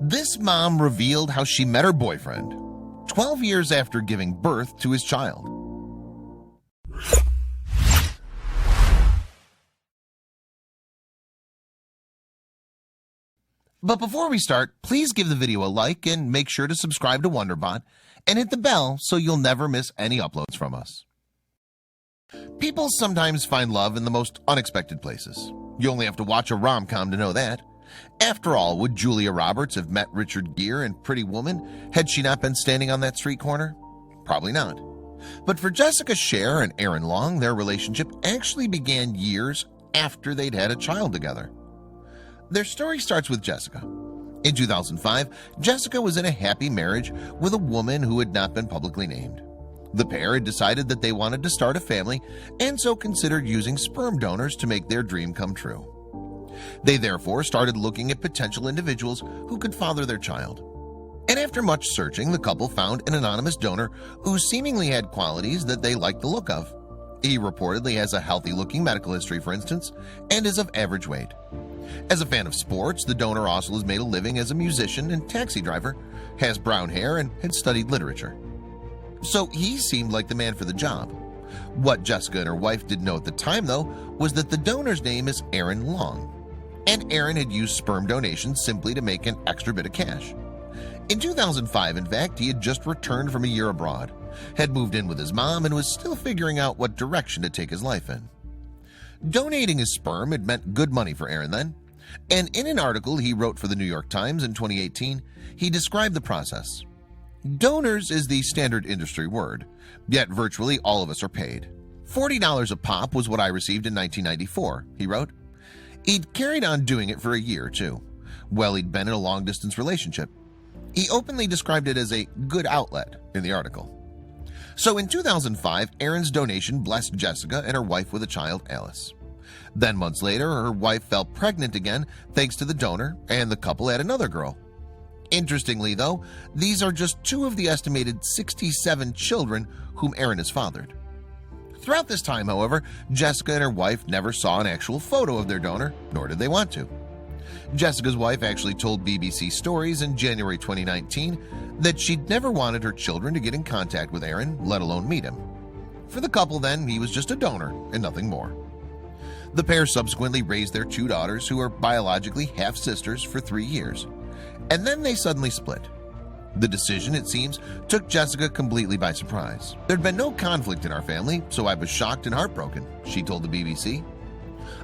This mom revealed how she met her boyfriend 12 years after giving birth to his child. But before we start, please give the video a like and make sure to subscribe to Wonderbot and hit the bell so you'll never miss any uploads from us. People sometimes find love in the most unexpected places. You only have to watch a rom-com to know that. After all, would Julia Roberts have met Richard Gere in Pretty Woman had she not been standing on that street corner? Probably not. But for Jessica Scher and Aaron Long, their relationship actually began years after they'd had a child together. Their story starts with Jessica. In 2005, Jessica was in a happy marriage with a woman who had not been publicly named. The pair had decided that they wanted to start a family and so considered using sperm donors to make their dream come true. They therefore started looking at potential individuals who could father their child. And after much searching, the couple found an anonymous donor who seemingly had qualities that they liked the look of. He reportedly has a healthy-looking medical history, for instance, and is of average weight. As a fan of sports, the donor also has made a living as a musician and taxi driver, has brown hair, and had studied literature. So he seemed like the man for the job. What Jessica and her wife didn't know at the time, though, was that the donor's name is Aaron Long. And Aaron had used sperm donations simply to make an extra bit of cash. In 2005, in fact, he had just returned from a year abroad, had moved in with his mom, and was still figuring out what direction to take his life in. Donating his sperm had meant good money for Aaron then, and in an article he wrote for the New York Times in 2018, he described the process. Donors is the standard industry word, yet virtually all of us are paid. $40 a pop was what I received in 1994, he wrote. He'd carried on doing it for a year, too. Well, he'd been in a long-distance relationship. He openly described it as a good outlet in the article. So in 2005, Aaron's donation blessed Jessica and her wife with a child, Alice. Then months later, her wife fell pregnant again thanks to the donor, and the couple had another girl. Interestingly, though, these are just 2 of the estimated 67 children whom Aaron has fathered. Throughout this time, however, Jessica and her wife never saw an actual photo of their donor, nor did they want to. Jessica's wife actually told BBC Stories in January 2019 that she'd never wanted her children to get in contact with Aaron, let alone meet him. For the couple then, he was just a donor and nothing more. The pair subsequently raised their 2 daughters who are biologically half-sisters for 3 years. And then they suddenly split. The decision, it seems, took Jessica completely by surprise. There'd been no conflict in our family, so I was shocked and heartbroken, she told the BBC.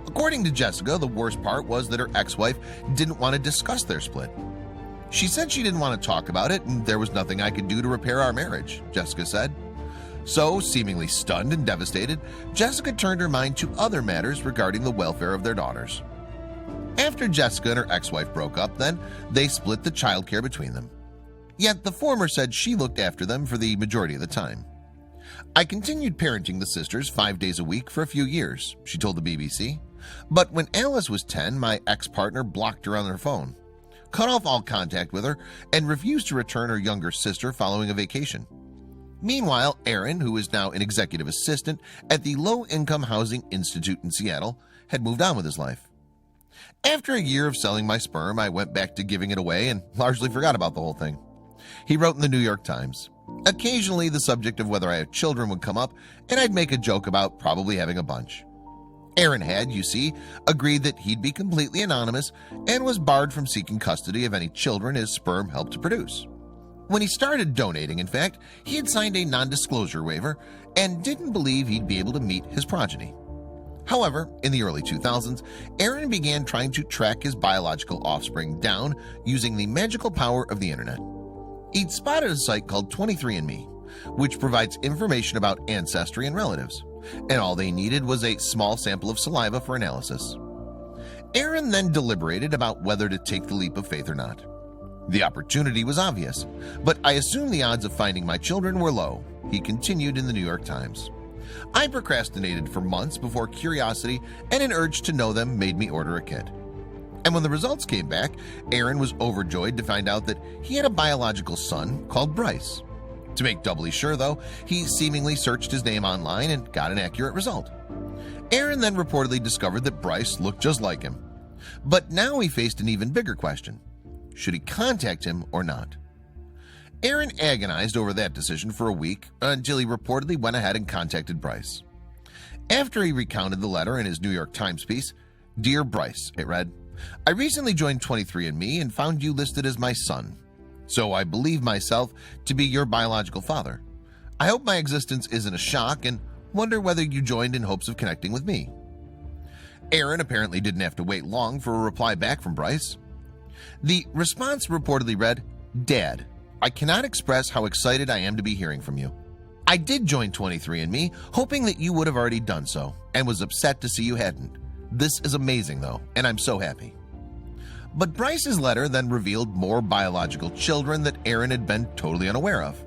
According to Jessica, the worst part was that her ex-wife didn't want to discuss their split. She said she didn't want to talk about it and there was nothing I could do to repair our marriage, Jessica said. So, seemingly stunned and devastated, Jessica turned her mind to other matters regarding the welfare of their daughters. After Jessica and her ex-wife broke up, then, they split the childcare between them. Yet the former said she looked after them for the majority of the time. I continued parenting the sisters 5 days a week for a few years, she told the BBC. But when Alice was 10, my ex-partner blocked her on her phone, cut off all contact with her, and refused to return her younger sister following a vacation. Meanwhile, Aaron, who is now an executive assistant at the Low Income Housing Institute in Seattle, had moved on with his life. After a year of selling my sperm, I went back to giving it away and largely forgot about the whole thing. He wrote in the New York Times, occasionally the subject of whether I have children would come up, and I'd make a joke about probably having a bunch. Aaron had, you see, agreed that he'd be completely anonymous and was barred from seeking custody of any children his sperm helped to produce. When he started donating, in fact, he had signed a non-disclosure waiver and didn't believe he'd be able to meet his progeny. However, in the early 2000s, Aaron began trying to track his biological offspring down using the magical power of the internet. He'd spotted a site called 23andMe, which provides information about ancestry and relatives, and all they needed was a small sample of saliva for analysis. Aaron then deliberated about whether to take the leap of faith or not. The opportunity was obvious, but I assumed the odds of finding my children were low, he continued in the New York Times. I procrastinated for months before curiosity and an urge to know them made me order a kit. And when the results came back, Aaron was overjoyed to find out that he had a biological son called Bryce. To make doubly sure, though, he seemingly searched his name online and got an accurate result. Aaron then reportedly discovered that Bryce looked just like him. But now he faced an even bigger question. Should he contact him or not? Aaron agonized over that decision for a week until he reportedly went ahead and contacted Bryce. After he recounted the letter in his New York Times piece, "Dear Bryce," it read, "I recently joined 23andMe and found you listed as my son. So I believe myself to be your biological father. I hope my existence isn't a shock and wonder whether you joined in hopes of connecting with me." Aaron apparently didn't have to wait long for a reply back from Bryce. The response reportedly read, "Dad, I cannot express how excited I am to be hearing from you. I did join 23andMe hoping that you would have already done so and was upset to see you hadn't. This is amazing though, and I'm so happy." But Bryce's letter then revealed more biological children that Aaron had been totally unaware of.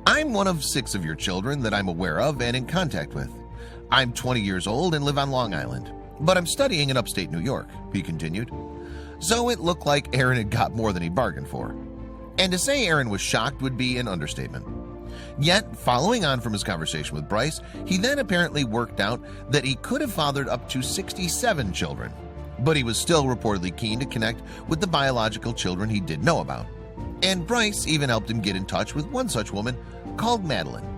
"I'm one of 6 of your children that I'm aware of and in contact with. I'm 20 years old and live on Long Island, but I'm studying in upstate New York," he continued. So it looked like Aaron had got more than he bargained for. And to say Aaron was shocked would be an understatement. Yet, following on from his conversation with Bryce, he then apparently worked out that he could have fathered up to 67 children, but he was still reportedly keen to connect with the biological children he did know about. And Bryce even helped him get in touch with one such woman called Madeline.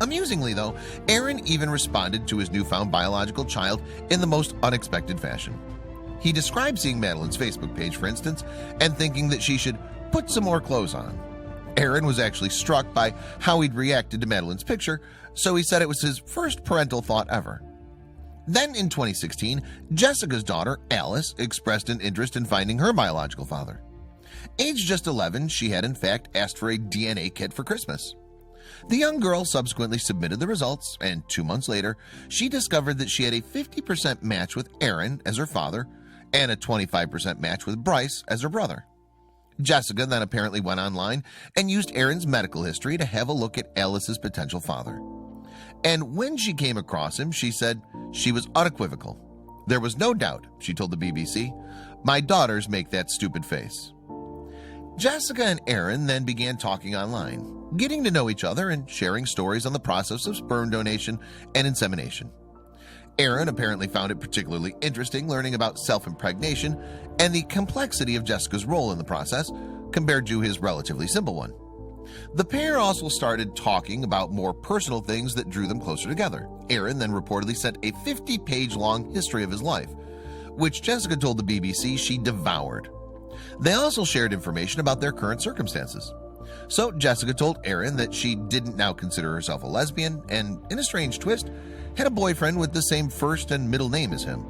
Amusingly though, Aaron even responded to his newfound biological child in the most unexpected fashion. He described seeing Madeline's Facebook page, for instance, and thinking that she should put some more clothes on. Aaron was actually struck by how he'd reacted to Madeline's picture, so he said it was his first parental thought ever. Then in 2016, Jessica's daughter, Alice, expressed an interest in finding her biological father. Aged just 11, she had in fact asked for a DNA kit for Christmas. The young girl subsequently submitted the results, and 2 months later, she discovered that she had a 50% match with Aaron as her father and a 25% match with Bryce as her brother. Jessica then apparently went online and used Aaron's medical history to have a look at Alice's potential father. And when she came across him, she said she was unequivocal. "There was no doubt," she told the BBC. "My daughters make that stupid face." Jessica and Aaron then began talking online, getting to know each other and sharing stories on the process of sperm donation and insemination. Aaron apparently found it particularly interesting learning about self-impregnation and the complexity of Jessica's role in the process compared to his relatively simple one. The pair also started talking about more personal things that drew them closer together. Aaron then reportedly sent a 50-page long history of his life, which Jessica told the BBC she devoured. They also shared information about their current circumstances. So Jessica told Aaron that she didn't now consider herself a lesbian and, in a strange twist, had a boyfriend with the same first and middle name as him.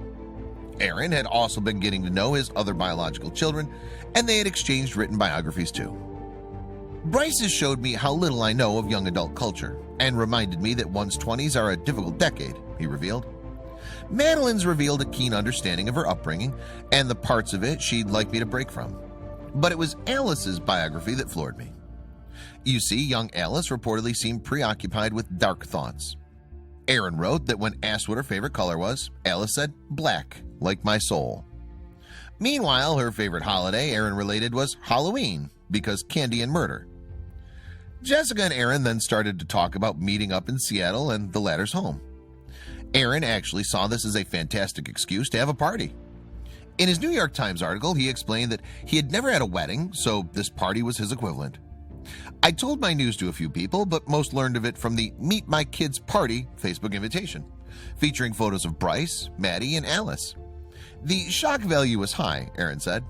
Aaron had also been getting to know his other biological children, and they had exchanged written biographies too. "Bryce has showed me how little I know of young adult culture and reminded me that one's 20s are a difficult decade," he revealed. Madeline's revealed a keen understanding of her upbringing and the parts of it she'd like me to break from. But it was Alice's biography that floored me. You see, young Alice reportedly seemed preoccupied with dark thoughts. Aaron wrote that when asked what her favorite color was, Alice said, "Black, like my soul." Meanwhile, her favorite holiday, Aaron related, was Halloween, because candy and murder. Jessica and Aaron then started to talk about meeting up in Seattle and the latter's home. Aaron actually saw this as a fantastic excuse to have a party. In his New York Times article, he explained that he had never had a wedding, so this party was his equivalent. "I told my news to a few people, but most learned of it from the Meet My Kids Party Facebook invitation, featuring photos of Bryce, Maddie, and Alice. The shock value was high," Aaron said.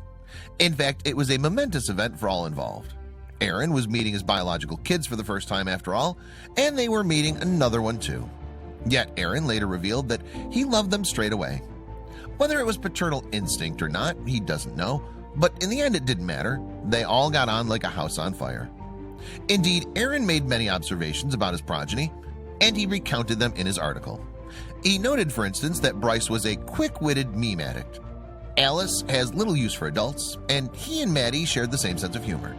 In fact, it was a momentous event for all involved. Aaron was meeting his biological kids for the first time after all, and they were meeting another one too. Yet Aaron later revealed that he loved them straight away. Whether it was paternal instinct or not, he doesn't know, but in the end it didn't matter. They all got on like a house on fire. Indeed, Aaron made many observations about his progeny, and he recounted them in his article. He noted, for instance, that Bryce was a quick-witted meme addict. Alice has little use for adults, and he and Maddie shared the same sense of humor.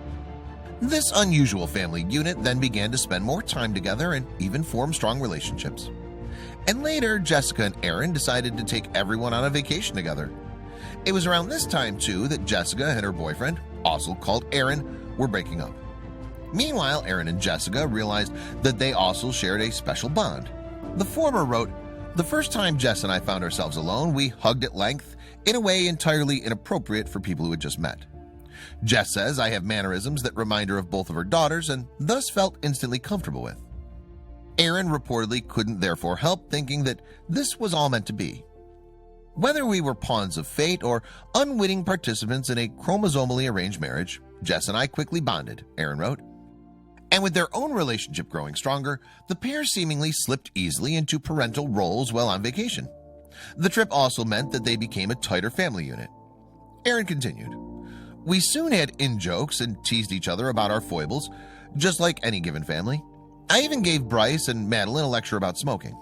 This unusual family unit then began to spend more time together and even form strong relationships. And later, Jessica and Aaron decided to take everyone on a vacation together. It was around this time, too, that Jessica and her boyfriend, also called Aaron, were breaking up. Meanwhile, Aaron and Jessica realized that they also shared a special bond. The former wrote, "The first time Jess and I found ourselves alone, we hugged at length in a way entirely inappropriate for people who had just met. Jess says, "I have mannerisms that remind her of both of her daughters and thus felt instantly comfortable with." Aaron reportedly couldn't therefore help thinking that this was all meant to be. "Whether we were pawns of fate or unwitting participants in a chromosomally arranged marriage, Jess and I quickly bonded," Aaron wrote. And with their own relationship growing stronger, the pair seemingly slipped easily into parental roles while on vacation. The trip also meant that they became a tighter family unit. Aaron continued, "We soon had in-jokes and teased each other about our foibles, just like any given family. I even gave Bryce and Madeline a lecture about smoking."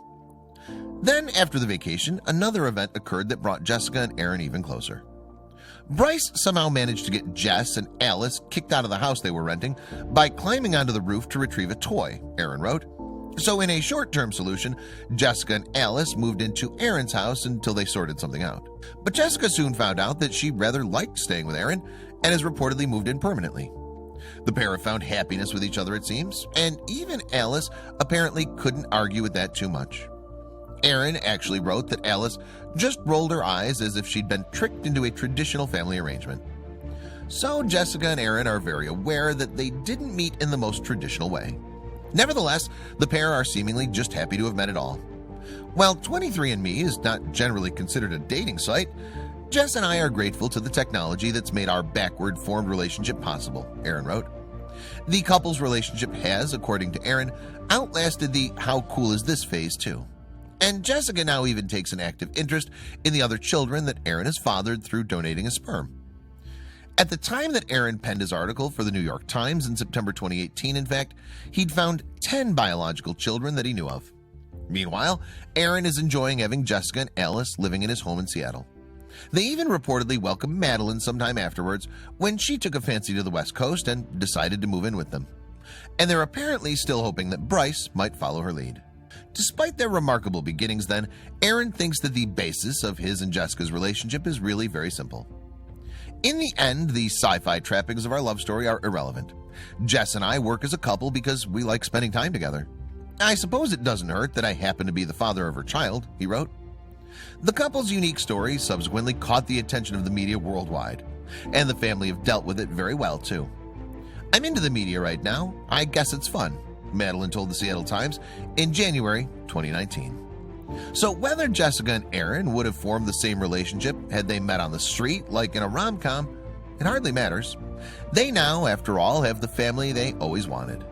Then, after the vacation, another event occurred that brought Jessica and Aaron even closer. Bryce somehow managed to get Jess and Alice kicked out of the house they were renting by climbing onto the roof to retrieve a toy, Aaron wrote. So in a short-term solution, Jessica and Alice moved into Aaron's house until they sorted something out. But Jessica soon found out that she rather liked staying with Aaron and has reportedly moved in permanently. The pair have found happiness with each other, it seems, and even Alice apparently couldn't argue with that too much. Aaron actually wrote that Alice just rolled her eyes as if she'd been tricked into a traditional family arrangement. So Jessica and Aaron are very aware that they didn't meet in the most traditional way. Nevertheless, the pair are seemingly just happy to have met at all. While 23andMe is not generally considered a dating site, Jess and I are grateful to the technology that's made our backward-formed relationship possible, Aaron wrote. The couple's relationship has, according to Aaron, outlasted the "how cool is this" phase too. And Jessica now even takes an active interest in the other children that Aaron has fathered through donating his sperm. At the time that Aaron penned his article for the New York Times in September 2018, in fact, he'd found 10 biological children that he knew of. Meanwhile, Aaron is enjoying having Jessica and Alice living in his home in Seattle. They even reportedly welcomed Madeline sometime afterwards when she took a fancy to the West Coast and decided to move in with them. And they're apparently still hoping that Bryce might follow her lead. Despite their remarkable beginnings then, Aaron thinks that the basis of his and Jessica's relationship is really very simple. In the end, the sci-fi trappings of our love story are irrelevant. Jess and I work as a couple because we like spending time together. I suppose it doesn't hurt that I happen to be the father of her child, he wrote. The couple's unique story subsequently caught the attention of the media worldwide, and the family have dealt with it very well too. "I'm into the media right now. I guess it's fun," Madeline told the Seattle Times in January 2019. So whether Jessica and Aaron would have formed the same relationship had they met on the street like in a rom-com, it hardly matters. They now, after all, have the family they always wanted.